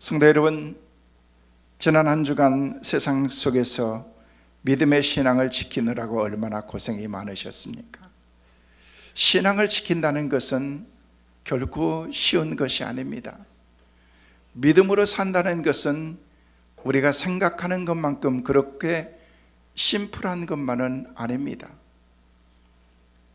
성도 여러분, 지난 한 주간 세상 속에서 믿음의 신앙을 지키느라고 얼마나 고생이 많으셨습니까? 신앙을 지킨다는 것은 결코 쉬운 것이 아닙니다. 믿음으로 산다는 것은 우리가 생각하는 것만큼 그렇게 심플한 것만은 아닙니다.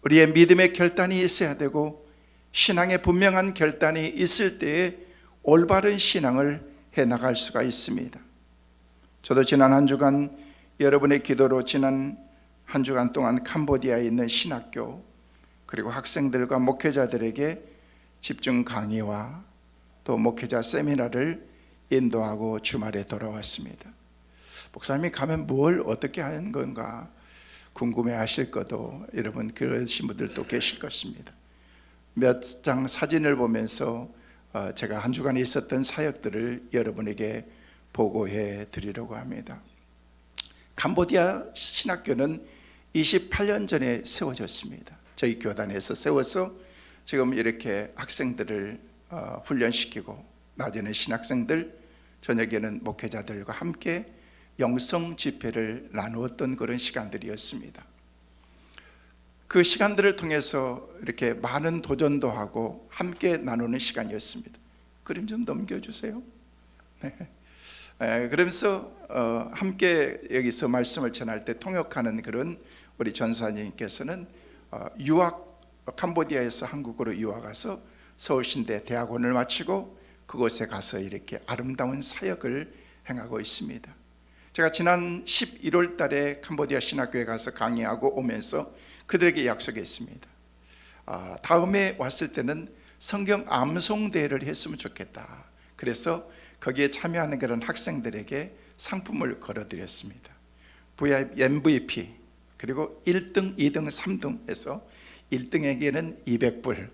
우리의 믿음의 결단이 있어야 되고 신앙의 분명한 결단이 있을 때에 올바른 신앙을 해나갈 수가 있습니다. 저도 지난 한 주간 여러분의 기도로 지난 한 주간 동안 캄보디아에 있는 신학교 그리고 학생들과 목회자들에게 집중 강의와 또 목회자 세미나를 인도하고 주말에 돌아왔습니다. 목사님이 가면 뭘 어떻게 하는 건가 궁금해 하실 것도 여러분 그러신 분들도 계실 것입니다. 몇 장 사진을 보면서 제가 한 주간에 있었던 사역들을 여러분에게 보고해 드리려고 합니다. 캄보디아 신학교는 28년 전에 세워졌습니다. 저희 교단에서 세워서 지금 이렇게 학생들을 훈련시키고 낮에는 신학생들, 저녁에는 목회자들과 함께 영성 집회를 나누었던 그런 시간들이었습니다. 그 시간들을 통해서 이렇게 많은 도전도 하고 함께 나누는 시간이었습니다. 그림 좀 넘겨주세요. 네. 그러면서 함께 여기서 말씀을 전할 때 통역하는 그런 우리 전사님께서는 캄보디아에서 한국으로 유학 가서 서울신대 대학원을 마치고 그곳에 가서 이렇게 아름다운 사역을 행하고 있습니다. 제가 지난 11월 달에 캄보디아 신학교에 가서 강의하고 오면서 그들에게 약속했습니다. 다음에 왔을 때는 성경 암송대회를 했으면 좋겠다. 그래서 거기에 참여하는 그런 학생들에게 상품을 걸어드렸습니다. MVP 그리고 1등, 2등, 3등 해서 1등에게는 200불,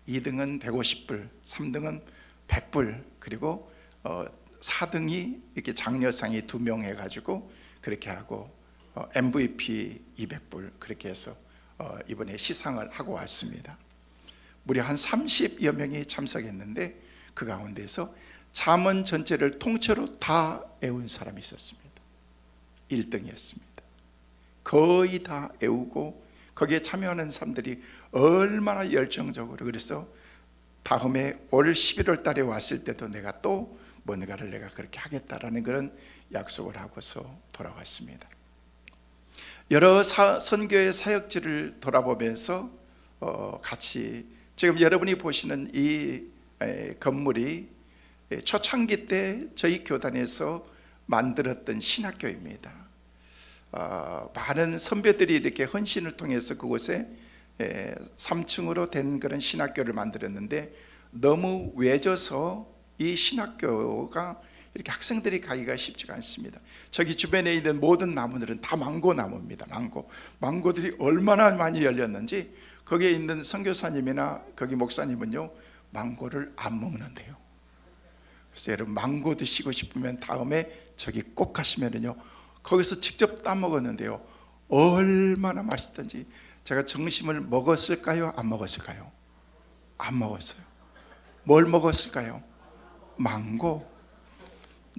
2등은 150불, 3등은 100불, 그리고 4등이 이렇게 장려상이 2명 해가지고 그렇게 하고 MVP 200불 그렇게 해서 이번에 시상을 하고 왔습니다. 무려 한 30여 명이 참석했는데 그 가운데서 잠언 전체를 통째로 다 외운 사람이 있었습니다. 1등이었습니다. 거의 다 외우고 거기에 참여하는 사람들이 얼마나 열정적으로, 그래서 다음에 올 11월 달에 왔을 때도 내가 또 뭔가를 내가 그렇게 하겠다라는 그런 약속을 하고서 돌아왔습니다. 여러 선교의 사역지를 돌아보면서 같이 지금 여러분이 보시는 이 건물이 초창기 때 저희 교단에서 만들었던 신학교입니다. 많은 선배들이 이렇게 헌신을 통해서 그곳에 3층으로 된 그런 신학교를 만들었는데 너무 외져서 이 신학교가 이렇게 학생들이 가기가 쉽지가 않습니다. 저기 주변에 있는 모든 나무들은 다 망고 나무입니다. 망고들이 얼마나 많이 열렸는지 거기에 있는 선교사님이나 거기 목사님은요 망고를 안 먹는데요. 그래서 여러분 망고 드시고 싶으면 다음에 저기 꼭 가시면은요 거기서 직접 따 먹었는데요 얼마나 맛있던지. 제가 점심을 먹었을까요? 안 먹었을까요? 안 먹었어요. 뭘 먹었을까요? 망고.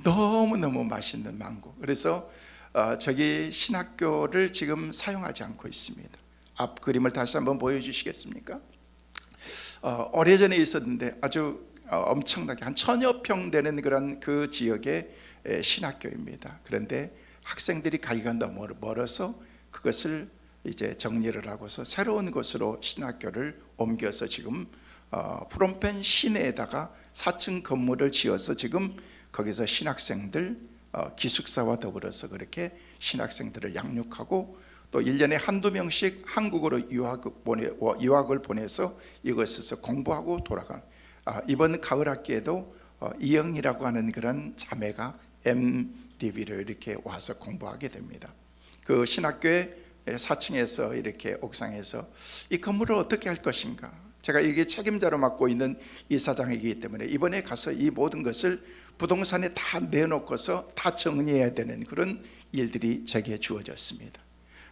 너무너무 맛있는 망고. 그래서 저기 신학교를 지금 사용하지 않고 있습니다. 앞 그림을 다시 한번 보여주시겠습니까? 오래전에 있었는데 아주 엄청나게 한 1000여 평 되는 그런 그 지역의 신학교입니다. 그런데 학생들이 가기가 너무 멀어서 그것을 이제 정리를 하고서 새로운 곳으로 신학교를 옮겨서 지금 프롬펜 시내에다가 4층 건물을 지어서 지금 거기서 신학생들 기숙사와 더불어서 그렇게 신학생들을 양육하고 또 1년에 한두 명씩 한국으로 유학을 보내서 이곳에서 공부하고 돌아가는, 이번 가을 학기에도 이영이라고 하는 그런 자매가 MDV로 이렇게 와서 공부하게 됩니다. 그 신학교의 4층에서 이렇게 옥상에서 이 건물을 어떻게 할 것인가, 제가 이게 책임자로 맡고 있는 이사장이기 때문에 이번에 가서 이 모든 것을 부동산에 다 내놓고서 다 정리해야 되는 그런 일들이 제게 주어졌습니다.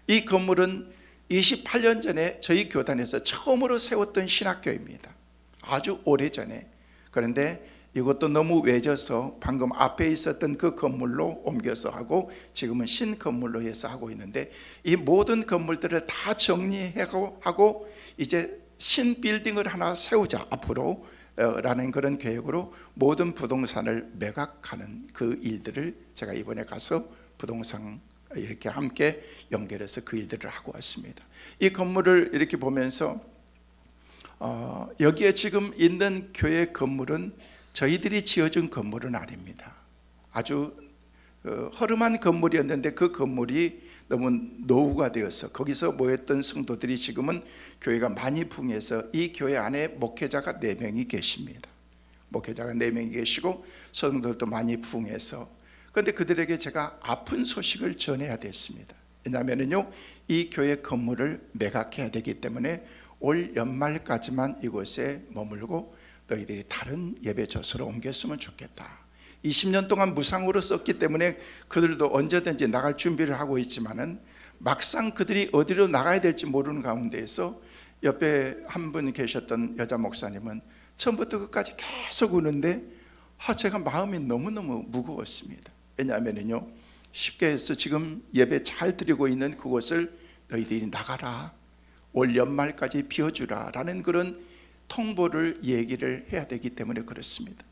이 건물은 28년 전에 저희 교단에서 처음으로 세웠던 신학교입니다. 아주 오래전에. 그런데 이것도 너무 외져서 방금 앞에 있었던 그 건물로 옮겨서 하고 지금은 신 건물로 해서 하고 있는데, 이 모든 건물들을 다 정리하고 이제 신 빌딩을 하나 세우자 앞으로 라는 그런 계획으로 모든 부동산을 매각하는 그 일들을 제가 이번에 가서 부동산 이렇게 함께 연결해서 그 일들을 하고 왔습니다. 이 건물을 이렇게 보면서 여기에 지금 있는 교회 건물은 저희들이 지어준 건물은 아닙니다. 아주 허름한 건물이었는데 그 건물이 너무 노후가 되어서 거기서 모였던 성도들이 지금은 교회가 많이 붕해서 이 교회 안에 목회자가 4명이 계십니다. 목회자가 4명이 계시고 성도들도 많이 붕해서, 그런데 그들에게 제가 아픈 소식을 전해야 됐습니다. 왜냐하면요, 이 교회 건물을 매각해야 되기 때문에 올 연말까지만 이곳에 머물고 너희들이 다른 예배 저소로 옮겼으면 좋겠다. 20년 동안 무상으로 썼기 때문에 그들도 언제든지 나갈 준비를 하고 있지만은 막상 그들이 어디로 나가야 될지 모르는 가운데에서 옆에 한 분 계셨던 여자 목사님은 처음부터 끝까지 계속 우는데 제가 마음이 너무너무 무거웠습니다. 왜냐하면요, 쉽게 해서 지금 예배 잘 드리고 있는 그곳을 너희들이 나가라, 올 연말까지 비워주라 라는 그런 통보를 얘기를 해야 되기 때문에 그렇습니다.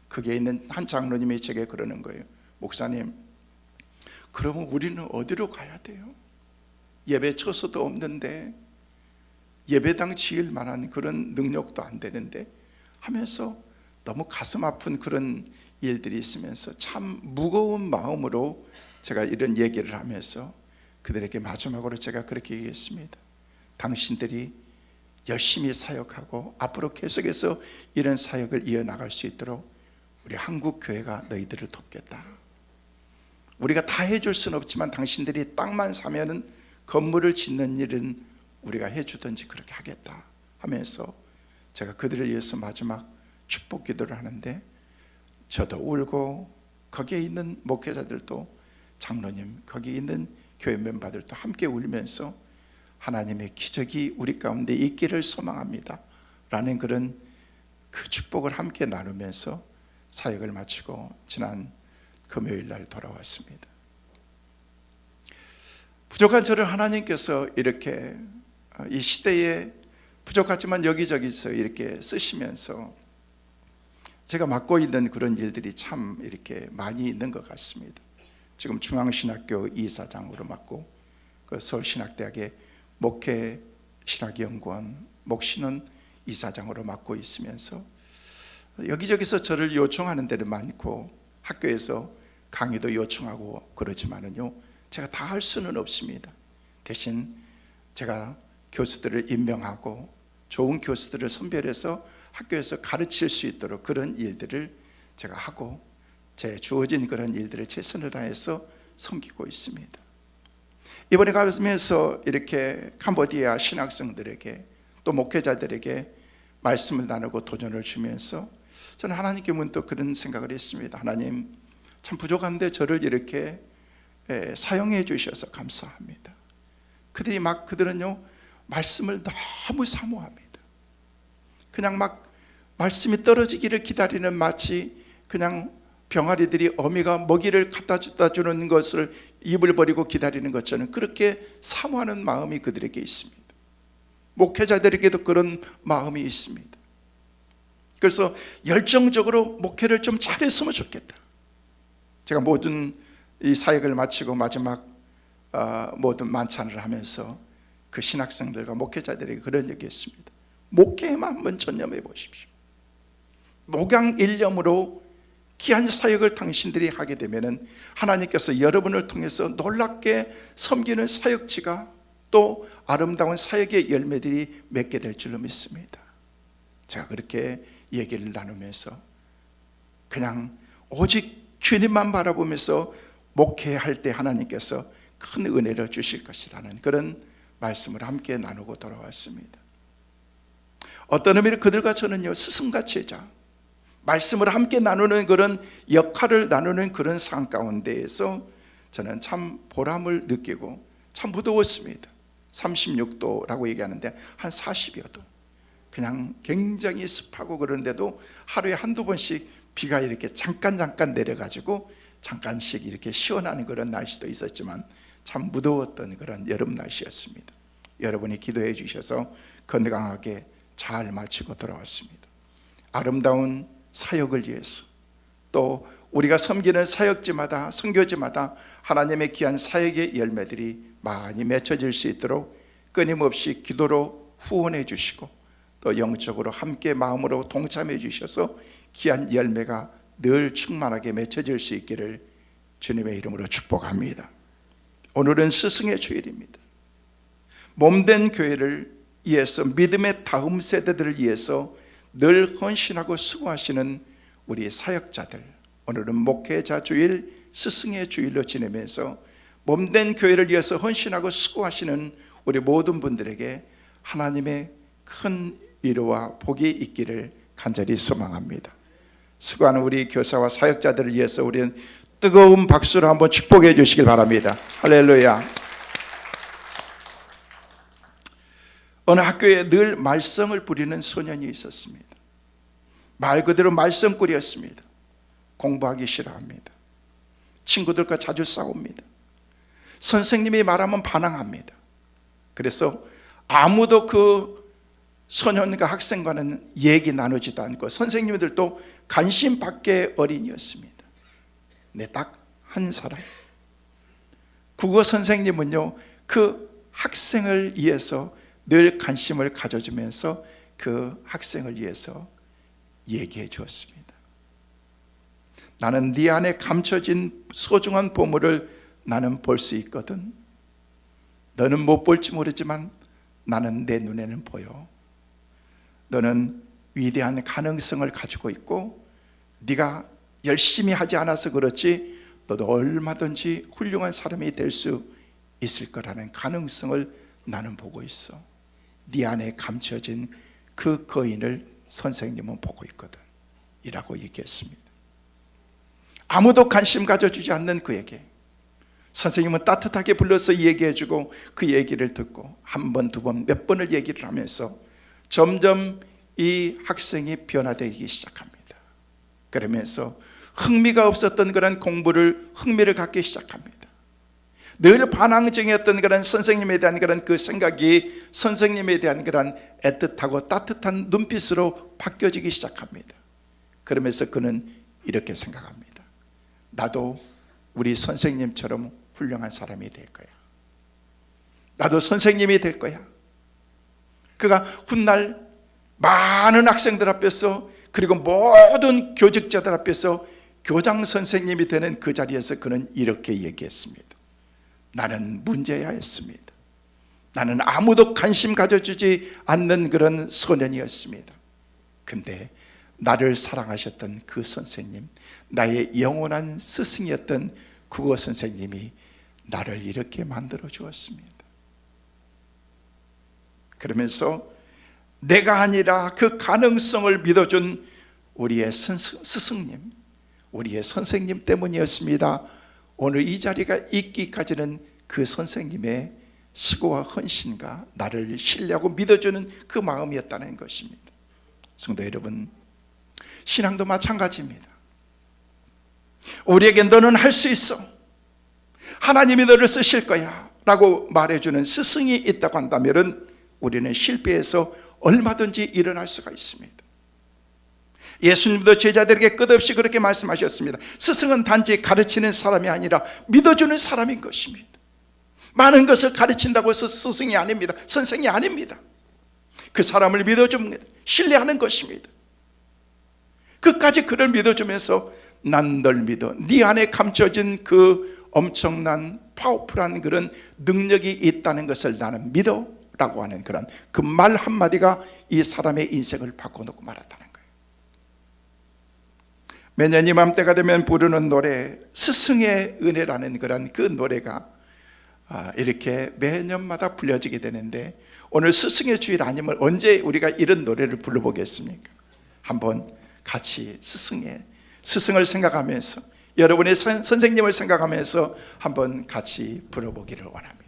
거기에 있는 한 장로님이 제게 그러는 거예요. 목사님, 그러면 우리는 어디로 가야 돼요? 예배 처소도 없는데, 예배당 지을 만한 그런 능력도 안 되는데 하면서 너무 가슴 아픈 그런 일들이 있으면서 참 무거운 마음으로 제가 이런 얘기를 하면서 그들에게 마지막으로 제가 그렇게 얘기했습니다. 당신들이 열심히 사역하고 앞으로 계속해서 이런 사역을 이어나갈 수 있도록 우리 한국 교회가 너희들을 돕겠다. 우리가 다 해줄 수는 없지만 당신들이 땅만 사면은 건물을 짓는 일은 우리가 해주든지 그렇게 하겠다 하면서 제가 그들을 위해서 마지막 축복 기도를 하는데, 저도 울고 거기에 있는 목회자들도, 장로님, 거기 있는 교회 멤버들도 함께 울면서 하나님의 기적이 우리 가운데 있기를 소망합니다 라는 그런 그 축복을 함께 나누면서 사역을 마치고 지난 금요일 날 돌아왔습니다. 부족한 저를 하나님께서 이렇게 이 시대에 부족하지만 여기저기서 이렇게 쓰시면서 제가 맡고 있는 그런 일들이 참 이렇게 많이 있는 것 같습니다. 지금 중앙신학교 이사장으로 맡고, 그 서울신학대학의 목회신학연구원 목신원 이사장으로 맡고 있으면서 여기저기서 저를 요청하는 데는 많고 학교에서 강의도 요청하고 그러지만은요, 제가 다 할 수는 없습니다. 대신 제가 교수들을 임명하고 좋은 교수들을 선별해서 학교에서 가르칠 수 있도록 그런 일들을 제가 하고 제 주어진 그런 일들을 최선을 다해서 섬기고 있습니다. 이번에 가면서 이렇게 캄보디아 신학생들에게 또 목회자들에게 말씀을 나누고 도전을 주면서 저는 하나님께 문득 그런 생각을 했습니다. 하나님, 참 부족한데 저를 이렇게 사용해 주셔서 감사합니다. 그들은요, 말씀을 너무 사모합니다. 그냥 막 말씀이 떨어지기를 기다리는, 마치 그냥 병아리들이 어미가 먹이를 갖다 주는 것을 입을 버리고 기다리는 것처럼 그렇게 사모하는 마음이 그들에게 있습니다. 목회자들에게도 그런 마음이 있습니다. 그래서 열정적으로 목회를 좀 잘했으면 좋겠다. 제가 모든 이 사역을 마치고 마지막 모든 만찬을 하면서 그 신학생들과 목회자들에게 그런 얘기했습니다. 목회에만 한번 전념해 보십시오. 목양 일념으로 귀한 사역을 당신들이 하게 되면은 하나님께서 여러분을 통해서 놀랍게 섬기는 사역지가 또 아름다운 사역의 열매들이 맺게 될 줄로 믿습니다. 제가 그렇게 얘기를 나누면서 그냥 오직 주님만 바라보면서 목회할 때 하나님께서 큰 은혜를 주실 것이라는 그런 말씀을 함께 나누고 돌아왔습니다. 어떤 의미로 그들과 저는요, 스승과 제자, 말씀을 함께 나누는 그런 역할을 나누는 그런 상황 가운데에서 저는 참 보람을 느끼고, 참 무더웠습니다. 36도라고 얘기하는데 한 40여 도, 그냥 굉장히 습하고 그런데도 하루에 한두 번씩 비가 이렇게 잠깐 내려가지고 잠깐씩 이렇게 시원한 그런 날씨도 있었지만 참 무더웠던 그런 여름 날씨였습니다. 여러분이 기도해 주셔서 건강하게 잘 마치고 돌아왔습니다. 아름다운 사역을 위해서, 또 우리가 섬기는 사역지마다, 선교지마다 하나님의 귀한 사역의 열매들이 많이 맺혀질 수 있도록 끊임없이 기도로 후원해 주시고, 또 영적으로 함께 마음으로 동참해 주셔서 귀한 열매가 늘 충만하게 맺혀질 수 있기를 주님의 이름으로 축복합니다. 오늘은 스승의 주일입니다. 몸된 교회를 위해서, 믿음의 다음 세대들을 위해서 늘 헌신하고 수고하시는 우리 사역자들, 오늘은 목회자 주일, 스승의 주일로 지내면서 몸된 교회를 위해서 헌신하고 수고하시는 우리 모든 분들에게 하나님의 큰 위로와 복이 있기를 간절히 소망합니다. 수고하는 우리 교사와 사역자들을 위해서 우리는 뜨거운 박수로 한번 축복해 주시길 바랍니다. 할렐루야. 어느 학교에 늘 말썽을 부리는 소년이 있었습니다. 말 그대로 말썽꾼이었습니다. 공부하기 싫어합니다. 친구들과 자주 싸웁니다. 선생님이 말하면 반항합니다. 그래서 아무도 그 소년과 학생과는 얘기 나누지도 않고, 선생님들도 관심 밖의 어린이였습니다. 네, 딱 한 사람, 국어 선생님은요, 그 학생을 위해서 늘 관심을 가져주면서 그 학생을 위해서 얘기해 주었습니다. 나는 네 안에 감춰진 소중한 보물을 나는 볼 수 있거든. 너는 못 볼지 모르지만 나는 내 눈에는 보여. 너는 위대한 가능성을 가지고 있고, 네가 열심히 하지 않아서 그렇지 너도 얼마든지 훌륭한 사람이 될 수 있을 거라는 가능성을 나는 보고 있어. 네 안에 감춰진 그 거인을 선생님은 보고 있거든 이라고 얘기했습니다. 아무도 관심 가져주지 않는 그에게 선생님은 따뜻하게 불러서 얘기해주고, 그 얘기를 듣고 한 번, 두 번, 몇 번을 얘기를 하면서 점점 이 학생이 변화되기 시작합니다. 그러면서 흥미가 없었던 그런 공부를 흥미를 갖기 시작합니다. 늘 반항적이었던 그런 선생님에 대한 그런 그 생각이 선생님에 대한 그런 애틋하고 따뜻한 눈빛으로 바뀌어지기 시작합니다. 그러면서 그는 이렇게 생각합니다. 나도 우리 선생님처럼 훌륭한 사람이 될 거야. 나도 선생님이 될 거야. 그가 훗날 많은 학생들 앞에서, 그리고 모든 교직자들 앞에서 교장 선생님이 되는 그 자리에서 그는 이렇게 얘기했습니다. 나는 문제야였습니다. 나는 아무도 관심 가져주지 않는 그런 소년이었습니다. 근데 나를 사랑하셨던 그 선생님, 나의 영원한 스승이었던 국어 선생님이 나를 이렇게 만들어 주었습니다. 그러면서 내가 아니라 그 가능성을 믿어준 우리의 스승님, 우리의 선생님 때문이었습니다. 오늘 이 자리가 있기까지는 그 선생님의 수고와 헌신과 나를 신뢰하고 믿어주는 그 마음이었다는 것입니다. 성도 여러분, 신앙도 마찬가지입니다. 우리에게 너는 할 수 있어, 하나님이 너를 쓰실 거야 라고 말해주는 스승이 있다고 한다면 우리는 실패해서 얼마든지 일어날 수가 있습니다. 예수님도 제자들에게 끝없이 그렇게 말씀하셨습니다. 스승은 단지 가르치는 사람이 아니라 믿어주는 사람인 것입니다. 많은 것을 가르친다고 해서 스승이 아닙니다. 선생이 아닙니다. 그 사람을 믿어줍니다. 신뢰하는 것입니다. 끝까지 그를 믿어주면서 난 널 믿어, 네 안에 감춰진 그 엄청난 파워풀한 그런 능력이 있다는 것을 나는 믿어 라고 하는 그런 그 말 한마디가 이 사람의 인생을 바꿔놓고 말았다는 거예요. 매년 이맘때가 되면 부르는 노래, 스승의 은혜라는 그런 그 노래가 이렇게 매년마다 불려지게 되는데, 오늘 스승의 주일 아니면 언제 우리가 이런 노래를 불러보겠습니까? 한번 같이 스승을 생각하면서, 여러분의 선생님을 생각하면서 한번 같이 불러보기를 원합니다.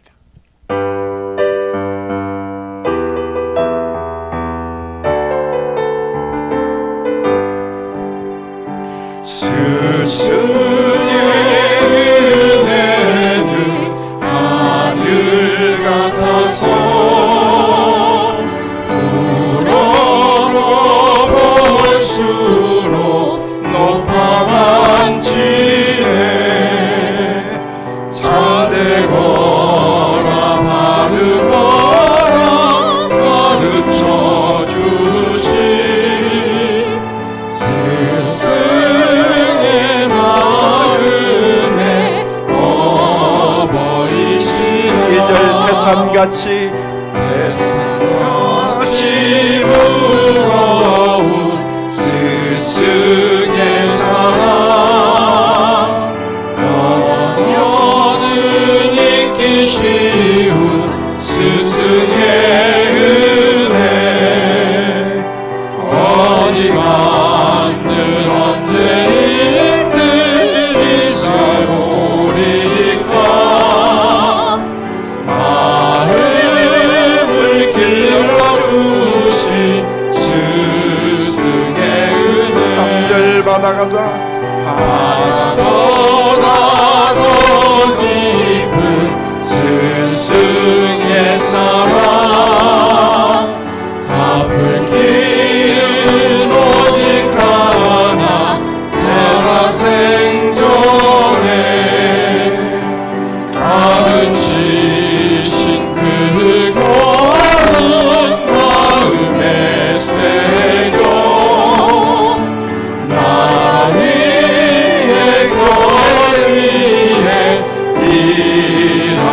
하나보다 더 깊은 스승의 사랑 갚을 길은 오직 하나 살아생전에 가르치신 그 고운 마음의 새겨 나라 위에 교회 위에 일하오리라.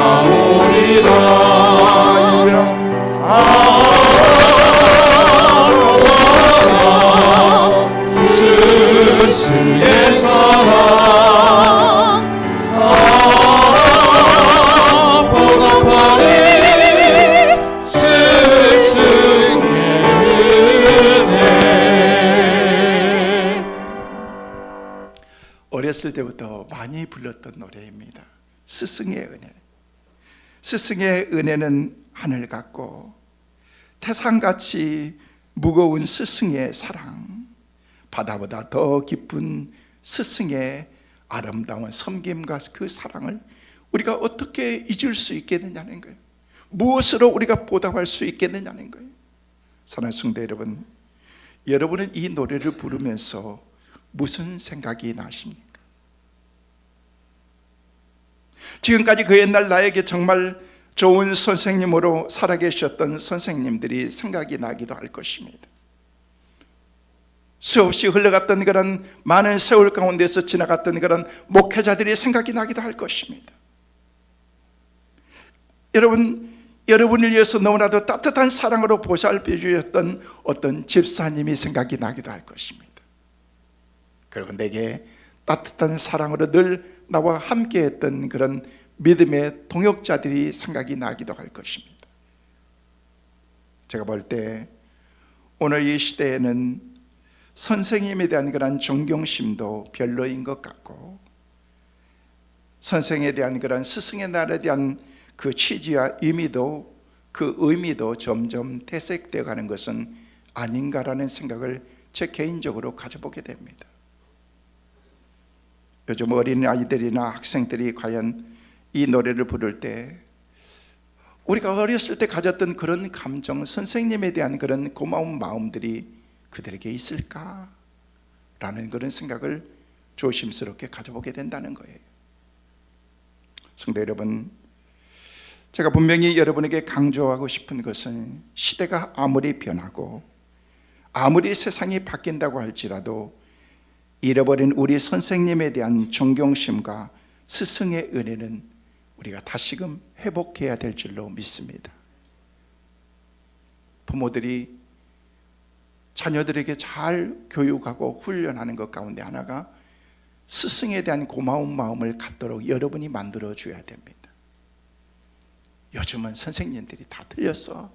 스승의 사랑 보답하리 스승의 은혜. 어렸을 때부터 많이 불렀던 노래입니다. 스승의 은혜. 스승의 은혜는 하늘 같고 태산같이 무거운 스승의 사랑, 바다보다 더 깊은 스승의 아름다운 섬김과 그 사랑을 우리가 어떻게 잊을 수 있겠느냐는 거예요. 무엇으로 우리가 보답할 수 있겠느냐는 거예요. 사랑하는 성도 여러분, 여러분은 이 노래를 부르면서 무슨 생각이 나십니까? 지금까지 그 옛날 나에게 정말 좋은 선생님으로 살아계셨던 선생님들이 생각이 나기도 할 것입니다. 수없이 흘러갔던 그런 많은 세월 가운데서 지나갔던 그런 목회자들이 생각이 나기도 할 것입니다. 여러분을 위해서 너무나도 따뜻한 사랑으로 보살펴 주셨던 어떤 집사님이 생각이 나기도 할 것입니다. 그리고 내게 따뜻한 사랑으로 늘 나와 함께했던 그런 믿음의 동역자들이 생각이 나기도 할 것입니다. 제가 볼 때 오늘 이 시대에는 선생님에 대한 그런 존경심도 별로인 것 같고, 선생에 대한 그런 스승의 날에 대한 그 취지와 의미도 점점 퇴색되어 가는 것은 아닌가라는 생각을 제 개인적으로 가져보게 됩니다. 요즘 어린아이들이나 학생들이 과연 이 노래를 부를 때 우리가 어렸을 때 가졌던 그런 감정, 선생님에 대한 그런 고마운 마음들이 그들에게 있을까라는 그런 생각을 조심스럽게 가져보게 된다는 거예요. 성도 여러분, 제가 분명히 여러분에게 강조하고 싶은 것은 시대가 아무리 변하고 아무리 세상이 바뀐다고 할지라도 잃어버린 우리 선생님에 대한 존경심과 스승의 은혜는 우리가 다시금 회복해야 될 줄로 믿습니다. 부모들이 자녀들에게 잘 교육하고 훈련하는 것 가운데 하나가 스승에 대한 고마운 마음을 갖도록 여러분이 만들어줘야 됩니다. 요즘은 선생님들이 다 틀렸어.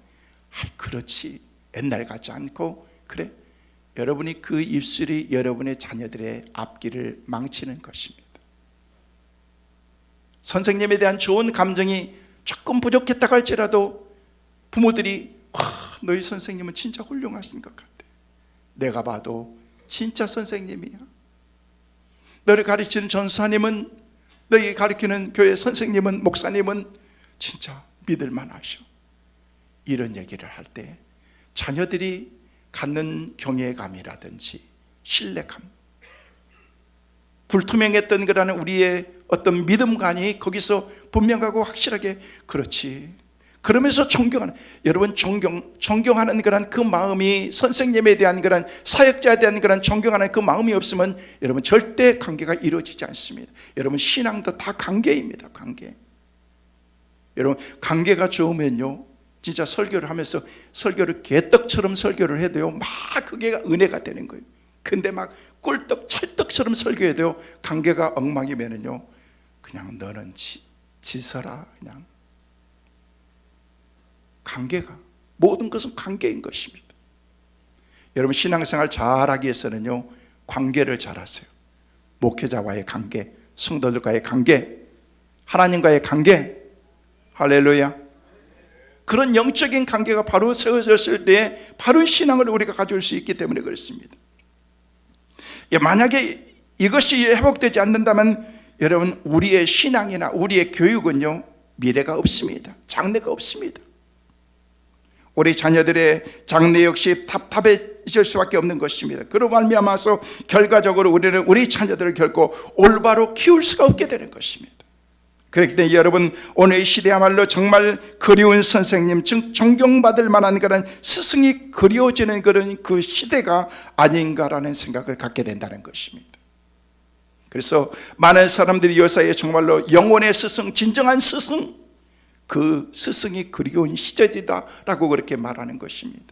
그렇지. 옛날 같지 않고. 그래, 여러분이 그 입술이 여러분의 자녀들의 앞길을 망치는 것입니다. 선생님에 대한 좋은 감정이 조금 부족했다고 할지라도 부모들이 너희 선생님은 진짜 훌륭하신 것 같아. 내가 봐도 진짜 선생님이야. 너를 가르치는 전수사님은, 너희 가르치는 교회 선생님은, 목사님은 진짜 믿을만 하셔. 이런 얘기를 할 때 자녀들이 갖는 경외감이라든지 신뢰감, 불투명했던 거라는 우리의 어떤 믿음관이 거기서 분명하고 확실하게, 그렇지, 그러면서 존경하는, 여러분 존경하는 그런 그 마음이, 선생님에 대한 그런, 사역자에 대한 그런 존경하는 그 마음이 없으면 여러분 절대 관계가 이루어지지 않습니다. 여러분 신앙도 다 관계입니다. 관계. 여러분 관계가 좋으면요, 진짜 설교를 하면서 설교를 개떡처럼 설교를 해도요 막 그게 은혜가 되는 거예요. 근데 막 꿀떡 찰떡처럼 설교해도요 관계가 엉망이면은요 그냥 너는 지서라. 그냥 관계가, 모든 것은 관계인 것입니다. 여러분 신앙생활 잘하기 위해서는요 관계를 잘하세요. 목회자와의 관계, 성도들과의 관계, 하나님과의 관계. 할렐루야. 그런 영적인 관계가 바로 세워졌을 때 바른 신앙을 우리가 가질 수 있기 때문에 그렇습니다. 만약에 이것이 회복되지 않는다면 여러분, 우리의 신앙이나 우리의 교육은요, 미래가 없습니다. 장래가 없습니다. 우리 자녀들의 장래 역시 답답해질 수밖에 없는 것입니다. 그로 말미암아서 결과적으로 우리는 우리 자녀들을 결코 올바로 키울 수가 없게 되는 것입니다. 그렇기 때문에 여러분, 오늘 이 시대야말로 정말 그리운 선생님, 즉 존경받을 만한 그런 스승이 그리워지는 그런 그 시대가 아닌가라는 생각을 갖게 된다는 것입니다. 그래서 많은 사람들이 요사이에 정말로 영혼의 스승, 진정한 스승, 그 스승이 그리운 시절이다 라고 그렇게 말하는 것입니다.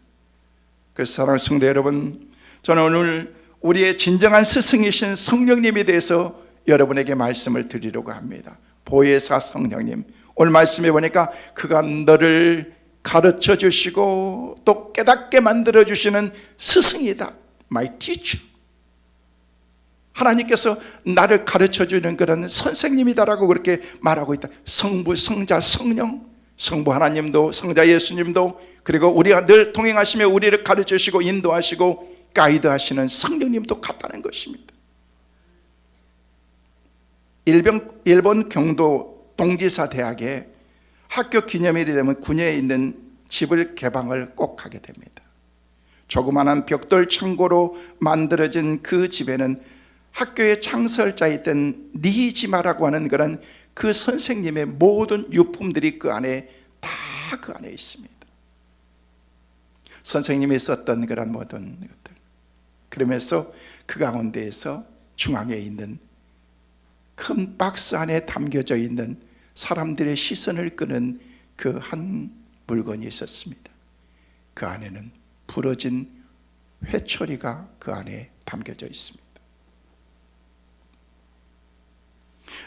그래서 사랑하는 성도 여러분, 저는 오늘 우리의 진정한 스승이신 성령님에 대해서 여러분에게 말씀을 드리려고 합니다. 보혜사 성령님, 오늘 말씀해 보니까 그가 너를 가르쳐 주시고 또 깨닫게 만들어 주시는 스승이다. My teacher. 하나님께서 나를 가르쳐 주는 그런 선생님이다라고 그렇게 말하고 있다. 성부, 성자, 성령, 성부 하나님도, 성자 예수님도, 그리고 우리가 늘 동행하시며 우리를 가르쳐 주시고 인도하시고 가이드하시는 성령님도 같다는 것입니다. 일본 경도 동지사 대학에 학교 기념일이 되면 군내에 있는 집을 개방을 꼭 하게 됩니다. 조그마한 벽돌 창고로 만들어진 그 집에는 학교의 창설자였던 니히지마라고 하는 그런 그 선생님의 모든 유품들이 그 안에 다 그 안에 있습니다. 선생님이 썼던 그런 모든 것들. 그러면서 그 가운데에서 중앙에 있는 큰 박스 안에 담겨져 있는 사람들의 시선을 끄는 그 한 물건이 있었습니다. 그 안에는 부러진 회초리가 그 안에 담겨져 있습니다.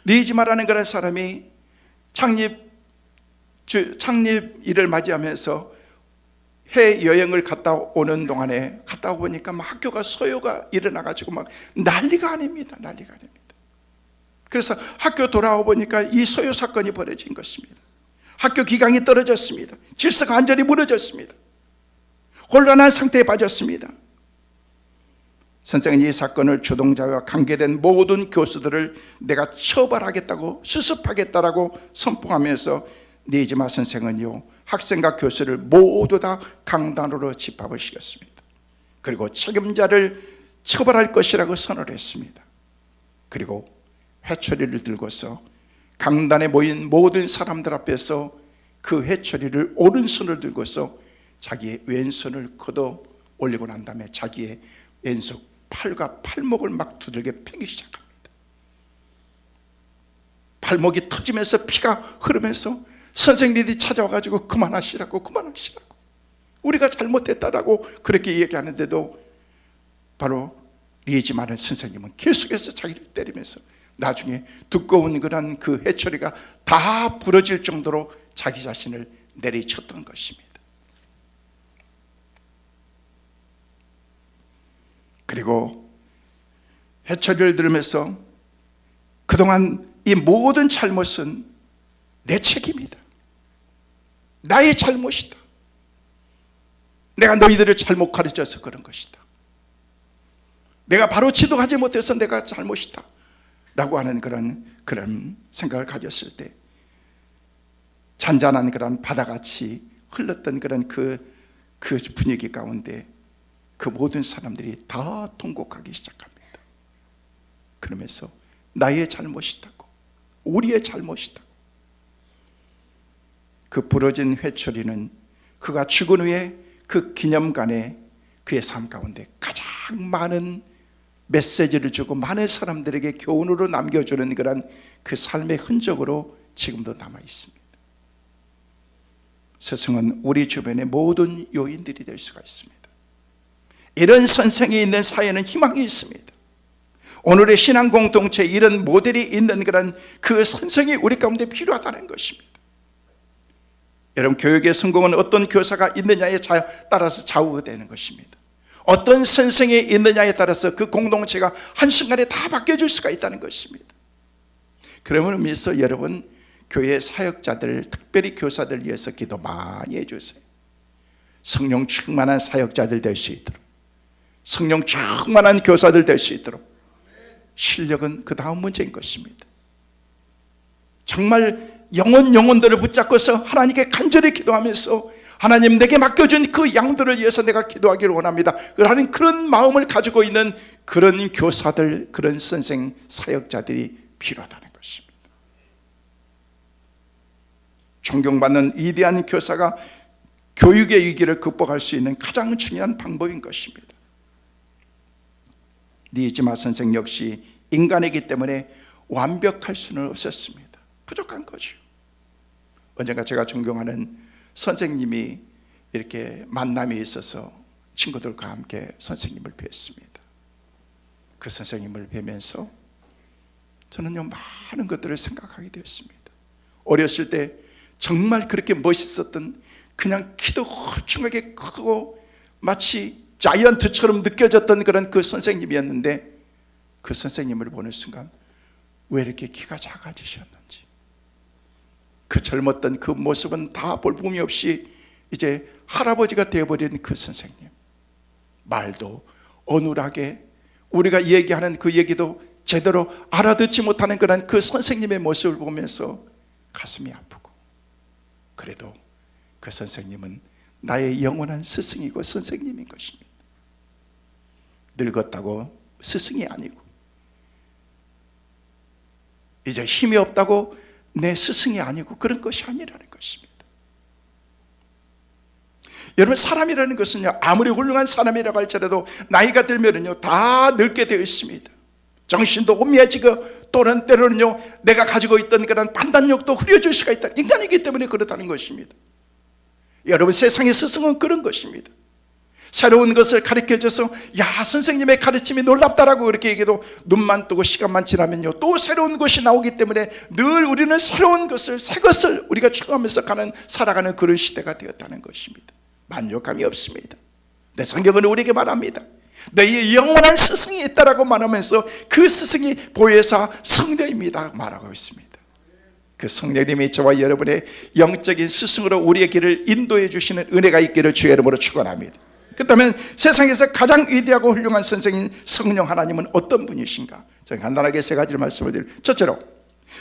니히지마라는 그런 사람이 창립 일을 맞이하면서 해여행을 갔다 오는 동안에 갔다 보니까 막 학교가 소요가 일어나가지고 막 난리가 아닙니다. 난리가 아닙니다. 그래서 학교 돌아와 보니까 이 소요 사건이 벌어진 것입니다. 학교 기강이 떨어졌습니다. 질서가 완전히 무너졌습니다. 혼란한 상태에 빠졌습니다. 선생은 이 사건을 주동자와 관계된 모든 교수들을 내가 처벌하겠다고, 수습하겠다라고 선포하면서 니히지마 선생은요, 학생과 교수를 모두 다 강단으로 집합을 시켰습니다. 그리고 책임자를 처벌할 것이라고 선언을 했습니다. 그리고 회초리를 들고서 강단에 모인 모든 사람들 앞에서 그 회초리를 오른손을 들고서 자기의 왼손을 걷어 올리고 난 다음에 자기의 왼손 팔과 팔목을 막 두들겨 패기 시작합니다. 팔목이 터지면서 피가 흐르면서 선생님들이 찾아와가지고 그만하시라고 우리가 잘못했다라고 그렇게 얘기하는데도 바로 니히지마는 선생님은 계속해서 자기를 때리면서 나중에 두꺼운 그런 그 회초리가 다 부러질 정도로 자기 자신을 내리쳤던 것입니다. 그리고 회초리를 들으면서 그동안 이 모든 잘못은 내 책임이다. 나의 잘못이다. 내가 너희들을 잘못 가르쳐서 그런 것이다. 내가 바로 지도하지 못해서 내가 잘못이다 라고 하는 그런 생각을 가졌을 때 잔잔한 그런 바다같이 흘렀던 그런 그 분위기 가운데 그 모든 사람들이 다 통곡하기 시작합니다. 그러면서 나의 잘못이다고, 우리의 잘못이다고. 그 부러진 회초리는 그가 죽은 후에 그 기념관에 그의 삶 가운데 가장 많은 메시지를 주고 많은 사람들에게 교훈으로 남겨주는 그런 그 삶의 흔적으로 지금도 남아 있습니다. 스승은 우리 주변의 모든 요인들이 될 수가 있습니다. 이런 선생이 있는 사회는 희망이 있습니다. 오늘의 신앙 공동체에 이런 모델이 있는 그런 그 선생이 우리 가운데 필요하다는 것입니다. 여러분, 교육의 성공은 어떤 교사가 있느냐에 따라서 좌우되는 것입니다. 어떤 선생이 있느냐에 따라서 그 공동체가 한순간에 다 바뀌어질 수가 있다는 것입니다. 그러면 의미에서 여러분, 교회 사역자들, 특별히 교사들 위해서 기도 많이 해주세요. 성령 충만한 사역자들 될 수 있도록, 성령 충만한 교사들 될 수 있도록, 실력은 그 다음 문제인 것입니다. 정말 영혼들을 붙잡고서 하나님께 간절히 기도하면서 하나님, 내게 맡겨준 그 양들을 위해서 내가 기도하기를 원합니다 라는 그런 마음을 가지고 있는 그런 교사들, 그런 선생 사역자들이 필요하다는 것입니다. 존경받는 위대한 교사가 교육의 위기를 극복할 수 있는 가장 중요한 방법인 것입니다. 니지마 선생 역시 인간이기 때문에 완벽할 수는 없었습니다. 부족한 거죠. 언젠가 제가 존경하는 선생님이 이렇게 만남이 있어서 친구들과 함께 선생님을 뵀습니다. 그 선생님을 뵈면서 저는요, 많은 것들을 생각하게 되었습니다. 어렸을 때 정말 그렇게 멋있었던, 그냥 키도 홀쭉하게 크고 마치 자이언트처럼 느껴졌던 그런 그 선생님이었는데, 그 선생님을 보는 순간 왜 이렇게 키가 작아지셨는지, 그 젊었던 그 모습은 다 볼품이 없이 이제 할아버지가 되어버린 그 선생님, 말도 어눌하게 우리가 얘기하는 그 얘기도 제대로 알아듣지 못하는 그런 그 선생님의 모습을 보면서 가슴이 아프고, 그래도 그 선생님은 나의 영원한 스승이고 선생님인 것입니다. 늙었다고 스승이 아니고, 이제 힘이 없다고 내 스승이 아니고, 그런 것이 아니라는 것입니다. 여러분, 사람이라는 것은요, 아무리 훌륭한 사람이라고 할지라도 나이가 들면은요, 다 늙게 되어 있습니다. 정신도 혼미해지고, 또는 때로는요, 내가 가지고 있던 그런 판단력도 흐려질 수가 있다. 인간이기 때문에 그렇다는 것입니다. 여러분, 세상의 스승은 그런 것입니다. 새로운 것을 가르쳐줘서 야, 선생님의 가르침이 놀랍다라고 그렇게 얘기해도 눈만 뜨고 시간만 지나면요, 또 새로운 것이 나오기 때문에 늘 우리는 새로운 것을, 새 것을 우리가 추구하면서 살아가는 그런 시대가 되었다는 것입니다. 만족감이 없습니다. 내 성경은 우리에게 말합니다. 너희의 영원한 스승이 있다라고 말하면서 그 스승이 보혜사 성령입니다 말하고 있습니다. 그 성령님이 저와 여러분의 영적인 스승으로 우리의 길을 인도해 주시는 은혜가 있기를 주의 이름으로 축원합니다. 그렇다면 세상에서 가장 위대하고 훌륭한 선생인 성령 하나님은 어떤 분이신가? 저는 간단하게 세 가지를 말씀을 드립니다. 첫째로,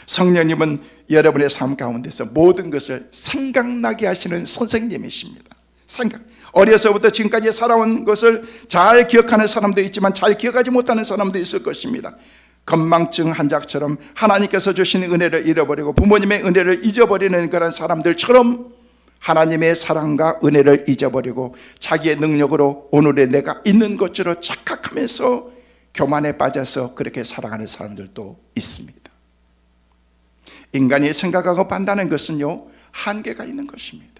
성령님은 여러분의 삶 가운데서 모든 것을 생각나게 하시는 선생님이십니다. 어려서부터 지금까지 살아온 것을 잘 기억하는 사람도 있지만 잘 기억하지 못하는 사람도 있을 것입니다. 건망증 환자처럼 하나님께서 주신 은혜를 잃어버리고 부모님의 은혜를 잊어버리는 그런 사람들처럼 하나님의 사랑과 은혜를 잊어버리고 자기의 능력으로 오늘의 내가 있는 것으로 착각하면서 교만에 빠져서 그렇게 살아가는 사람들도 있습니다. 인간이 생각하고 판단하는 것은요, 한계가 있는 것입니다.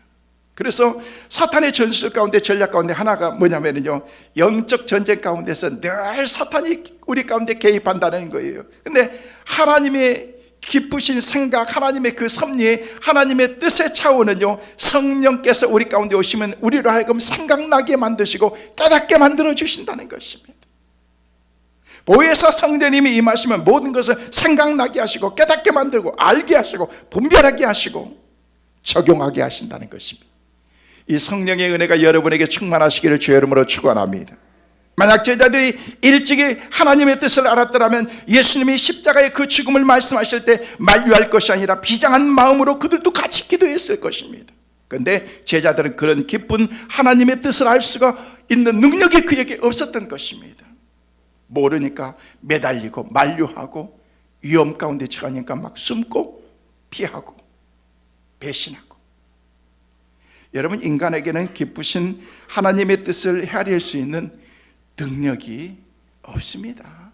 그래서 사탄의 전술 가운데, 전략 가운데 하나가 뭐냐면요, 영적 전쟁 가운데서 늘 사탄이 우리 가운데 개입한다는 거예요. 근데 하나님의 깊으신 생각, 하나님의 그 섭리, 하나님의 뜻의 차원은요, 성령께서 우리 가운데 오시면 우리로 하여금 생각나게 만드시고 깨닫게 만들어 주신다는 것입니다. 보혜사 성령님이 임하시면 모든 것을 생각나게 하시고 깨닫게 만들고 알게 하시고 분별하게 하시고 적용하게 하신다는 것입니다. 이 성령의 은혜가 여러분에게 충만하시기를 주의 이름으로 축원합니다. 만약 제자들이 일찍이 하나님의 뜻을 알았더라면 예수님이 십자가의 그 죽음을 말씀하실 때 만류할 것이 아니라 비장한 마음으로 그들도 같이 기도했을 것입니다. 그런데 제자들은 그런 깊은 하나님의 뜻을 알 수가 있는 능력이 그에게 없었던 것입니다. 모르니까 매달리고 만류하고 위험 가운데 처하니까 막 숨고 피하고 배신하고. 여러분, 인간에게는 깊으신 하나님의 뜻을 헤아릴 수 있는 능력이 없습니다.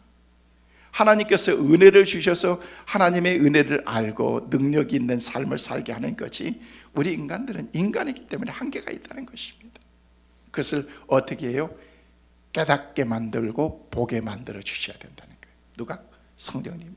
하나님께서 은혜를 주셔서 하나님의 은혜를 알고 능력이 있는 삶을 살게 하는 거지, 우리 인간들은 인간이기 때문에 한계가 있다는 것입니다. 그것을 어떻게 해요? 깨닫게 만들고 보게 만들어 주셔야 된다는 거예요. 누가? 성령님이.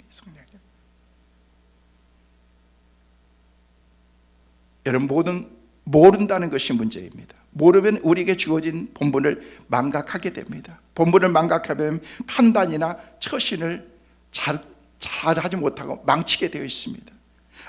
여러분, 모른다는 것이 문제입니다. 모르면 우리에게 주어진 본분을 망각하게 됩니다. 본분을 망각하면 판단이나 처신을 잘하지 못하고 망치게 되어 있습니다.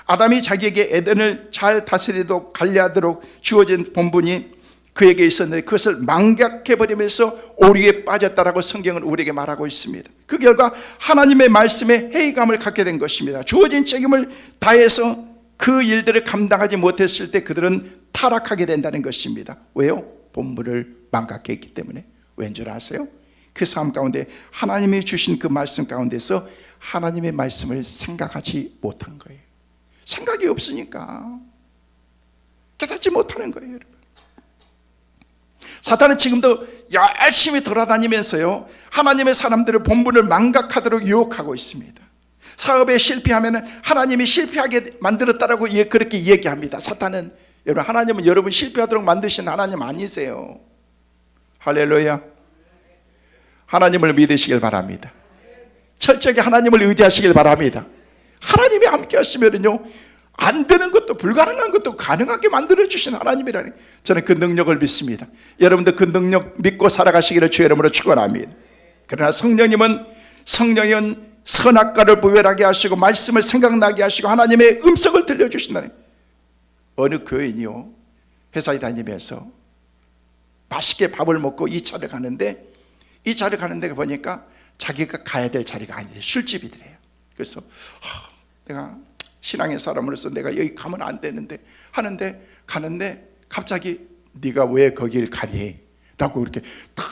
아담이 자기에게 에덴을 잘 다스리도록 관리하도록 주어진 본분이 그에게 있었는데 그것을 망각해버리면서 오류에 빠졌다라고 성경은 우리에게 말하고 있습니다. 그 결과 하나님의 말씀에 회의감을 갖게 된 것입니다. 주어진 책임을 다해서 그 일들을 감당하지 못했을 때 그들은 타락하게 된다는 것입니다. 왜요? 본분을 망각했기 때문에. 왠 줄 아세요? 그 삶 가운데 하나님이 주신 그 말씀 가운데서 하나님의 말씀을 생각하지 못한 거예요. 생각이 없으니까 깨닫지 못하는 거예요, 여러분. 사탄은 지금도 열심히 돌아다니면서요, 하나님의 사람들을 본분을 망각하도록 유혹하고 있습니다. 사업에 실패하면 하나님이 실패하게 만들었다라고 그렇게 얘기합니다. 사탄은, 여러분, 하나님은 여러분 실패하도록 만드신 하나님 아니세요. 할렐루야. 하나님을 믿으시길 바랍니다. 철저하게 하나님을 의지하시길 바랍니다. 하나님이 함께 하시면요, 안 되는 것도 불가능한 것도 가능하게 만들어주신 하나님이라니, 저는 그 능력을 믿습니다. 여러분도 그 능력 믿고 살아가시기를 주의 이름으로 축원합니다. 그러나 성령님은 선악과를 구별하게 하시고 말씀을 생각나게 하시고 하나님의 음성을 들려주신다니. 어느 교인이요, 회사에 다니면서 맛있게 밥을 먹고 2차를 가는데, 2차를 가는 데가 보니까 자기가 가야 될 자리가 아닌데 술집이더래요. 그래서 내가 신앙의 사람으로서 내가 여기 가면 안 되는데 하는데, 가는데 갑자기 네가 왜 거길 가니? 라고 이렇게 딱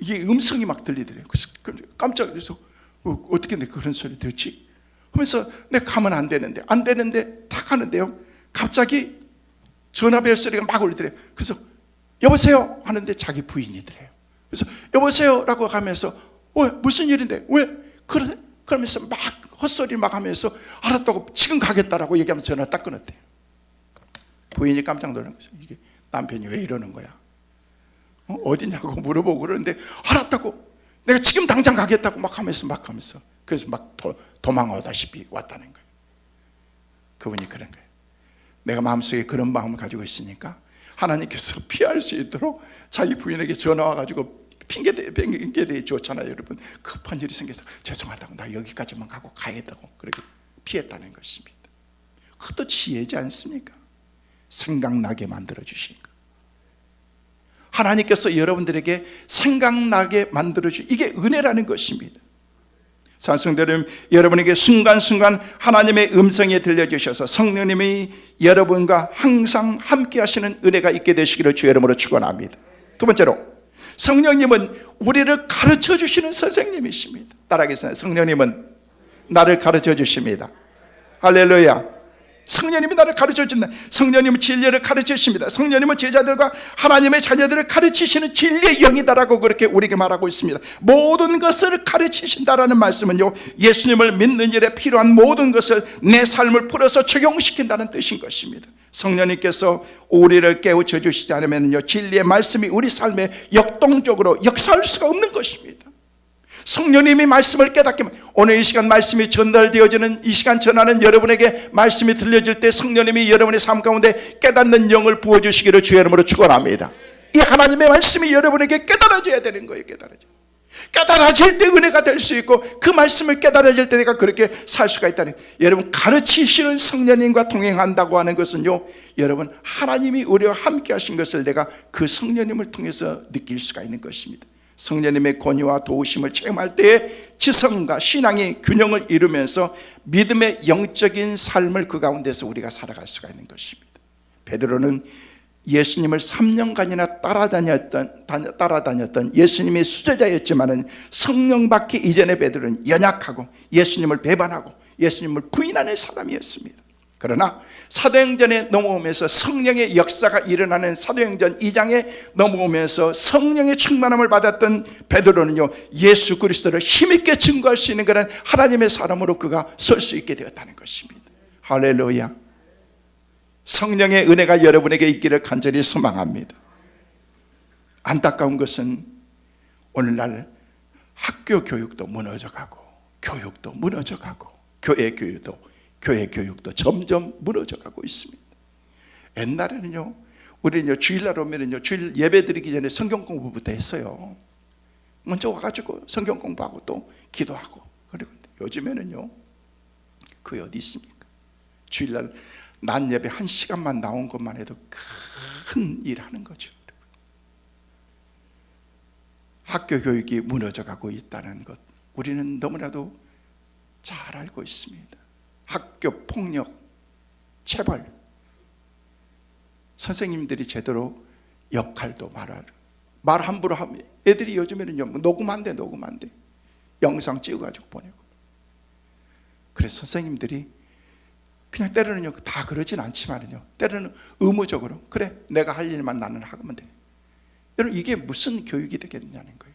이 음성이 막 들리더래요. 그래서 깜짝 놀라서 어떻게 내가 그런 소리 들었지? 하면서 내가 가면 안 되는데 딱 하는데요, 갑자기 전화벨 소리가 막 울리더래요. 그래서 여보세요 하는데 자기 부인이더래요. 그래서 여보세요 라고 하면서 무슨 일인데 왜 그래? 그러면서 막 헛소리 막 하면서 알았다고 지금 가겠다라고 얘기하면서 전화 딱 끊었대요. 부인이 깜짝 놀란 거죠. 이게 남편이 왜 이러는 거야? 어디냐고 물어보고 그러는데 알았다고, 내가 지금 당장 가겠다고 막 하면서 그래서 막 도망오다시피 왔다는 거예요. 그분이 그런 거예요. 내가 마음속에 그런 마음을 가지고 있으니까 하나님께서 피할 수 있도록 자기 부인에게 전화 와가지고 핑계대 줬잖아요. 여러분, 급한 일이 생겨서 죄송하다고, 나 여기까지만 가고 가야겠다고 그렇게 피했다는 것입니다. 그것도 지혜지 않습니까? 생각나게 만들어주시니까. 하나님께서 여러분들에게 생각나게 만들어주시, 이게 은혜라는 것입니다. 산성들은 여러분에게 순간순간 하나님의 음성이 들려주셔서 성령님이 여러분과 항상 함께 하시는 은혜가 있게 되시기를 주의 이름으로 축원합니다. 두 번째로, 성령님은 우리를 가르쳐 주시는 선생님이십니다. 따라하겠습니다. 성령님은 나를 가르쳐 주십니다. 할렐루야. 성령님이 나를 가르쳐 준다. 성령님은 진리를 가르쳐 주십니다. 성령님은 제자들과 하나님의 자녀들을 가르치시는 진리의 영이다라고 그렇게 우리에게 말하고 있습니다. 모든 것을 가르치신다라는 말씀은요, 예수님을 믿는 일에 필요한 모든 것을 내 삶을 풀어서 적용시킨다는 뜻인 것입니다. 성령님께서 우리를 깨우쳐 주시지 않으면요, 진리의 말씀이 우리 삶에 역동적으로 역사할 수가 없는 것입니다. 성령님이 말씀을 깨닫게, 오늘 이 시간 말씀이 전달되어지는, 이 시간 전하는 여러분에게 말씀이 들려질 때 성령님이 여러분의 삶 가운데 깨닫는 영을 부어주시기를 주의 이름으로 축원합니다. 이 하나님의 말씀이 여러분에게 깨달아져야 되는 거예요. 깨달아질 때 은혜가 될 수 있고, 그 말씀을 깨달아질 때 내가 그렇게 살 수가 있다는, 여러분, 가르치시는 성령님과 동행한다고 하는 것은요, 여러분, 하나님이 우리와 함께 하신 것을 내가 그 성령님을 통해서 느낄 수가 있는 것입니다. 성령님의 권위와 도우심을 체험할 때에 지성과 신앙의 균형을 이루면서 믿음의 영적인 삶을 그 가운데서 우리가 살아갈 수가 있는 것입니다. 베드로는 예수님을 3년간이나 따라다녔던 예수님의 수제자였지만 성령 받기 이전에 베드로는 연약하고 예수님을 배반하고 예수님을 부인하는 사람이었습니다. 그러나 사도행전에 넘어오면서 성령의 역사가 일어나는 사도행전 2장에 넘어오면서 성령의 충만함을 받았던 베드로는요, 예수 그리스도를 힘있게 증거할 수 있는 그런 하나님의 사람으로 그가 설 수 있게 되었다는 것입니다. 할렐루야. 성령의 은혜가 여러분에게 있기를 간절히 소망합니다. 안타까운 것은 오늘날 학교 교육도 무너져가고, 교육도 무너져가고, 교회 교육도 점점 무너져가고 있습니다. 옛날에는요, 우리는요, 주일날 오면은요, 주일 예배 드리기 전에 성경 공부부터 했어요. 먼저 와가지고 성경 공부하고 또 기도하고. 그리고 요즘에는요, 그게 어디 있습니까? 주일날 낮 예배 1시간만 나온 것만 해도 큰 일 하는 거죠. 학교 교육이 무너져가고 있다는 것, 우리는 너무나도 잘 알고 있습니다. 학교 폭력, 체벌, 선생님들이 제대로 역할도 말 함부로 하면 애들이 요즘에는요 녹음 안 돼. 영상 찍어가지고 보내고. 그래서 선생님들이 그냥 때로는요 다 그러진 않지만은요 때로는 의무적으로 그래 내가 할 일만 나는 하면 돼. 여러분 이게 무슨 교육이 되겠냐는 거예요.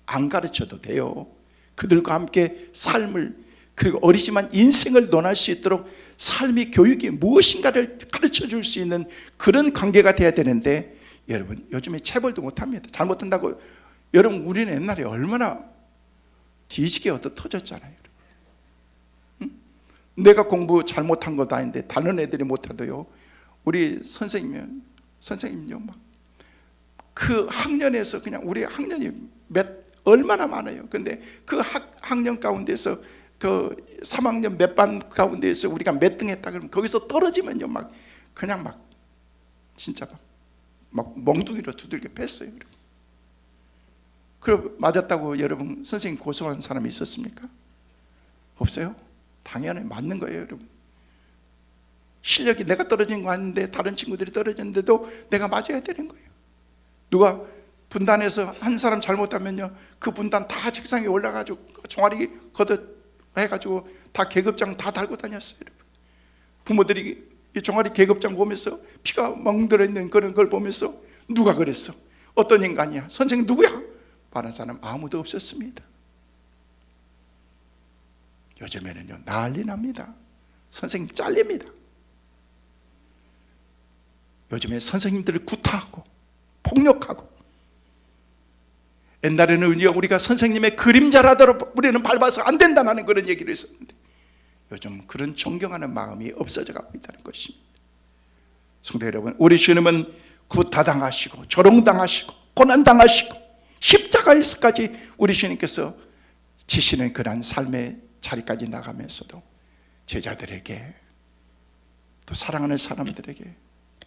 안 가르쳐도 돼요. 그들과 함께 삶을 그리고 어리지만 인생을 논할 수 있도록 삶의 교육이 무엇인가를 가르쳐 줄 수 있는 그런 관계가 돼야 되는데 여러분 요즘에 체벌도 못합니다. 잘못한다고. 여러분 우리는 옛날에 얼마나 뒤지게 얻어 터졌잖아요. 응? 내가 공부 잘못한 것도 아닌데 다른 애들이 못해도요 우리 선생님요 막 그 학년에서 그냥 우리 학년이 얼마나 많아요. 근데 그 학년 가운데서 그 3학년 몇 반 가운데에서 우리가 몇 등 했다 그러면 거기서 떨어지면요 막 그냥 막 진짜 막 멍둥이로 두들겨 팼어요. 그럼 맞았다고 여러분 선생님 고소한 사람이 있었습니까? 없어요? 당연히 맞는 거예요. 여러분 실력이 내가 떨어진 거 아닌데 다른 친구들이 떨어졌는데도 내가 맞아야 되는 거예요. 누가 분단에서 한 사람 잘못하면요 그 분단 다 책상에 올라가지고 종아리 걷어 해가지고 다 계급장 다 달고 다녔어요. 여러분. 부모들이 이 종아리 계급장 보면서 피가 멍들어 있는 그런 걸 보면서 누가 그랬어? 어떤 인간이야? 선생님 누구야? 말한 사람 아무도 없었습니다. 요즘에는요 난리 납니다. 선생님 잘립니다. 요즘에 선생님들을 구타하고 폭력하고. 옛날에는 우리가 선생님의 그림자라도 우리는 밟아서 안 된다는 그런 얘기를 했었는데 요즘 그런 존경하는 마음이 없어져 가고 있다는 것입니다. 성도 여러분, 우리 주님은 구타당하시고 조롱당하시고 고난당하시고 십자가에서까지 우리 주님께서 지시는 그러한 삶의 자리까지 나가면서도 제자들에게 또 사랑하는 사람들에게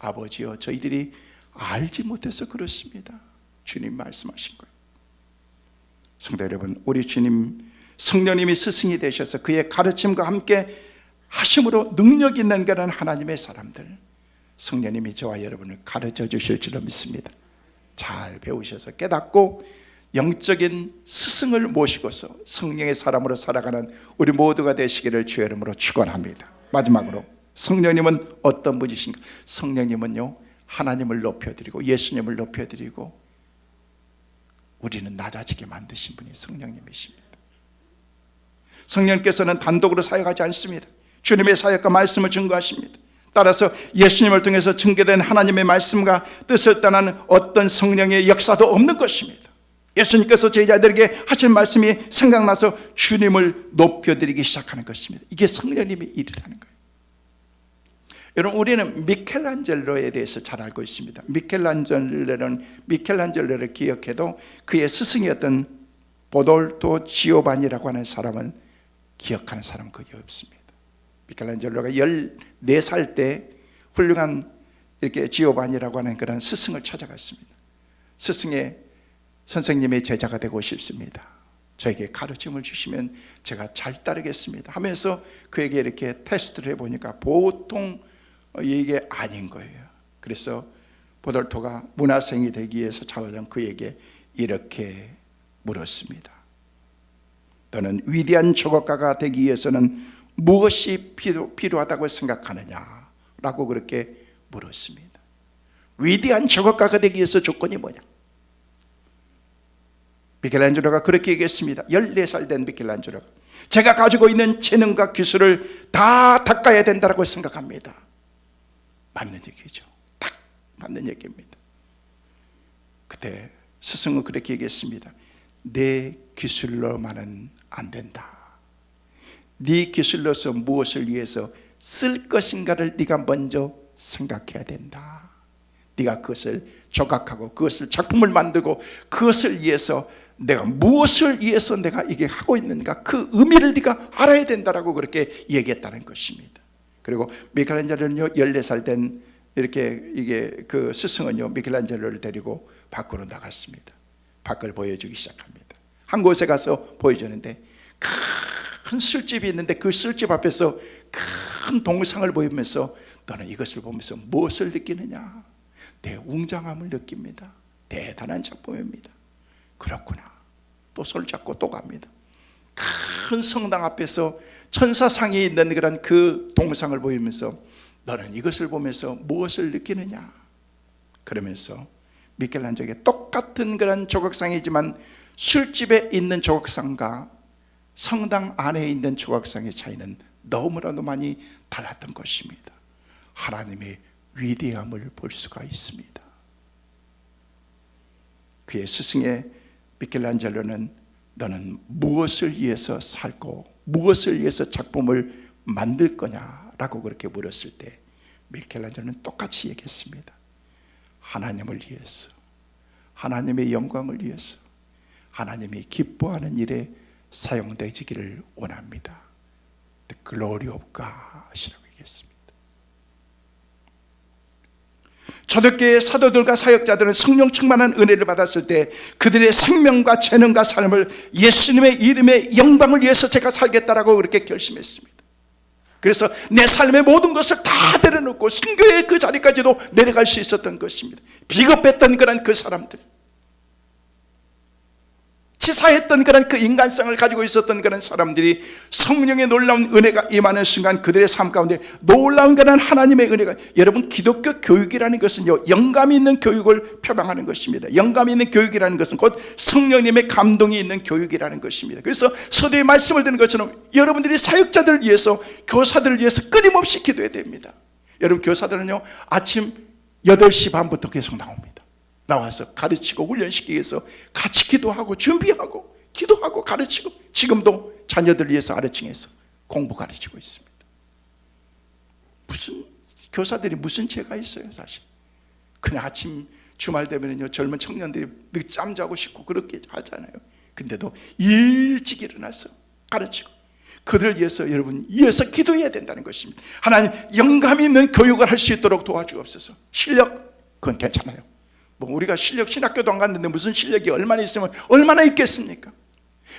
아버지여 저희들이 알지 못해서 그렇습니다. 주님 말씀하신 거예요. 성도 여러분, 우리 주님 성령님이 스승이 되셔서 그의 가르침과 함께 하심으로 능력 있는 그런 하나님의 사람들, 성령님이 저와 여러분을 가르쳐 주실 줄로 믿습니다. 잘 배우셔서 깨닫고 영적인 스승을 모시고서 성령의 사람으로 살아가는 우리 모두가 되시기를 주의 이름으로 축원합니다. 마지막으로 성령님은 어떤 분이신가? 성령님은요 하나님을 높여드리고 예수님을 높여드리고 우리는 낮아지게 만드신 분이 성령님이십니다. 성령께서는 단독으로 사역하지 않습니다. 주님의 사역과 말씀을 증거하십니다. 따라서 예수님을 통해서 증거된 하나님의 말씀과 뜻을 떠나는 어떤 성령의 역사도 없는 것입니다. 예수님께서 제자들에게 하신 말씀이 생각나서 주님을 높여드리기 시작하는 것입니다. 이게 성령님의 일이라는 거예요. 여러분, 우리는 미켈란젤로에 대해서 잘 알고 있습니다. 미켈란젤로를 기억해도 그의 스승이었던 보돌토 지오반니라고 하는 사람은 기억하는 사람은 거의 없습니다. 미켈란젤로가 14살 때 훌륭한 이렇게 지오반니라고 하는 그런 스승을 찾아갔습니다. 스승의 선생님의 제자가 되고 싶습니다. 저에게 가르침을 주시면 제가 잘 따르겠습니다 하면서 그에게 이렇게 테스트를 해보니까 보통 이게 아닌 거예요. 그래서 보돌토가 문화생이 되기 위해서 찾아온 그에게 이렇게 물었습니다. 너는 위대한 조각가가 되기 위해서는 무엇이 필요하다고 생각하느냐? 라고 그렇게 물었습니다. 위대한 조각가가 되기 위해서 조건이 뭐냐? 미켈란젤로가 그렇게 얘기했습니다. 14살 된 미켈란젤로가 제가 가지고 있는 재능과 기술을 다 닦아야 된다고 생각합니다. 맞는 얘기죠. 딱 맞는 얘기입니다. 그때 스승은 그렇게 얘기했습니다. 내 기술로만은 안 된다. 네 기술로서 무엇을 위해서 쓸 것인가를 네가 먼저 생각해야 된다. 네가 그것을 조각하고 그것을 작품을 만들고 그것을 위해서 내가 무엇을 위해서 내가 이게 하고 있는가 그 의미를 네가 알아야 된다라고 그렇게 얘기했다는 것입니다. 그리고 미켈란젤로는요 14살 된 이게 그 스승은요 미켈란젤로를 데리고 밖으로 나갔습니다. 밖을 보여주기 시작합니다. 한 곳에 가서 보여주는데 큰 술집이 있는데 그 술집 앞에서 큰 동상을 보이면서 너는 이것을 보면서 무엇을 느끼느냐? 내 웅장함을 느낍니다. 대단한 작품입니다. 그렇구나. 또 손을 잡고 또 갑니다. 큰 성당 앞에서 천사상이 있는 그런 그 동상을 보이면서 너는 이것을 보면서 무엇을 느끼느냐? 그러면서 미켈란젤로에게 똑같은 그런 조각상이지만 술집에 있는 조각상과 성당 안에 있는 조각상의 차이는 너무나도 많이 달랐던 것입니다. 하나님의 위대함을 볼 수가 있습니다. 그의 스승의 미켈란젤로는 너는 무엇을 위해서 살고 무엇을 위해서 작품을 만들 거냐라고 그렇게 물었을 때 미켈란젤로는 똑같이 얘기했습니다. 하나님을 위해서, 하나님의 영광을 위해서, 하나님이 기뻐하는 일에 사용되기를 원합니다. The glory of God이라고 얘기했습니다. 초대교회 사도들과 사역자들은 성령 충만한 은혜를 받았을 때 그들의 생명과 재능과 삶을 예수님의 이름의 영광을 위해서 제가 살겠다라고 그렇게 결심했습니다. 그래서 내 삶의 모든 것을 다 내려놓고 선교의 그 자리까지도 내려갈 수 있었던 것입니다. 비겁했던 그런 그 사람들, 치사했던 그런 그 인간성을 가지고 있었던 그런 사람들이 성령의 놀라운 은혜가 임하는 순간 그들의 삶 가운데 놀라운 그런 하나님의 은혜가, 여러분 기독교 교육이라는 것은요 영감이 있는 교육을 표방하는 것입니다. 영감이 있는 교육이라는 것은 곧 성령님의 감동이 있는 교육이라는 것입니다. 그래서 서두에 말씀을 드린 것처럼 여러분들이 사역자들을 위해서, 교사들을 위해서 끊임없이 기도해야 됩니다. 여러분 교사들은요 아침 8시 반부터 계속 나옵니다. 나와서 가르치고 훈련시키기 위해서 같이 기도하고 준비하고 기도하고 가르치고, 지금도 자녀들 위해서 아래층에서 공부 가르치고 있습니다. 무슨 교사들이 무슨 죄가 있어요? 사실 그냥 아침 주말 되면요 젊은 청년들이 늦잠 자고 싶고 그렇게 하잖아요. 근데도 일찍 일어나서 가르치고 그들을 위해서 여러분 위해서 기도해야 된다는 것입니다. 하나님 영감 있는 교육을 할 수 있도록 도와주옵소서. 실력 그건 괜찮아요. 우리가 실력, 신학교도 안 갔는데 무슨 실력이 얼마나 있으면 얼마나 있겠습니까?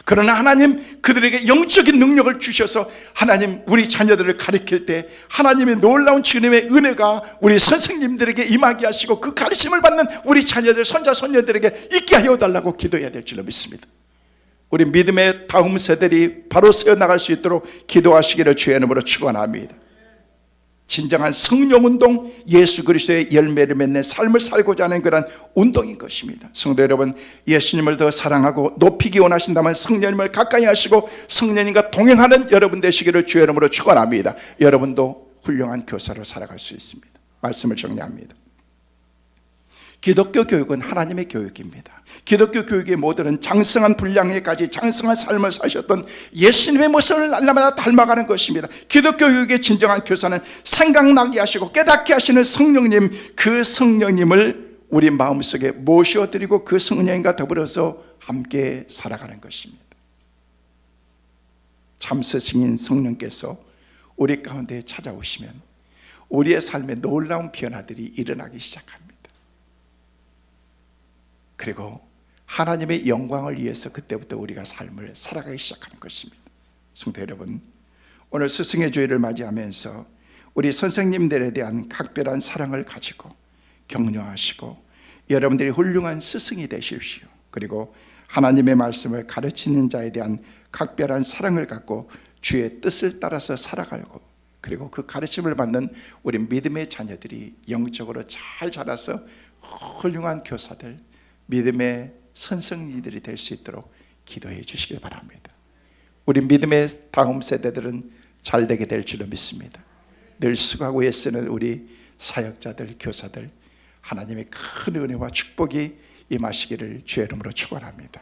그러나 하나님 그들에게 영적인 능력을 주셔서 하나님 우리 자녀들을 가르칠 때 하나님의 놀라운 주님의 은혜가 우리 선생님들에게 임하게 하시고 그 가르침을 받는 우리 자녀들, 손자, 손녀들에게 있게 하여 달라고 기도해야 될 줄로 믿습니다. 우리 믿음의 다음 세대들이 바로 세어나갈 수 있도록 기도하시기를 주의 이름으로 축원합니다. 진정한 성령운동, 예수 그리스도의 열매를 맺는 삶을 살고자 하는 그런 운동인 것입니다. 성도 여러분, 예수님을 더 사랑하고 높이기 원하신다면 성령님을 가까이 하시고 성령님과 동행하는 여러분 되시기를 주의 이름으로 축원합니다. 여러분도 훌륭한 교사로 살아갈 수 있습니다. 말씀을 정리합니다. 기독교 교육은 하나님의 교육입니다. 기독교 교육의 모델은 장성한 분량에까지 장성한 삶을 사셨던 예수님의 모습을 날마다 닮아가는 것입니다. 기독교 교육의 진정한 교사는 생각나게 하시고 깨닫게 하시는 성령님, 그 성령님을 우리 마음속에 모셔드리고 그 성령님과 더불어서 함께 살아가는 것입니다. 참 스승인 성령께서 우리 가운데 찾아오시면 우리의 삶에 놀라운 변화들이 일어나기 시작합니다. 그리고 하나님의 영광을 위해서 그때부터 우리가 삶을 살아가기 시작하는 것입니다. 성도 여러분, 오늘 스승의 주일을 맞이하면서 우리 선생님들에 대한 각별한 사랑을 가지고 격려하시고 여러분들이 훌륭한 스승이 되십시오. 그리고 하나님의 말씀을 가르치는 자에 대한 각별한 사랑을 갖고 주의 뜻을 따라서 살아가고, 그리고 그 가르침을 받는 우리 믿음의 자녀들이 영적으로 잘 자라서 훌륭한 교사들, 믿음의 선생님들이 될 수 있도록 기도해 주시길 바랍니다. 우리 믿음의 다음 세대들은 잘 되게 될 줄로 믿습니다. 늘 수고하고 애쓰는 우리 사역자들, 교사들, 하나님의 큰 은혜와 축복이 임하시기를 주의 이름으로 축원합니다.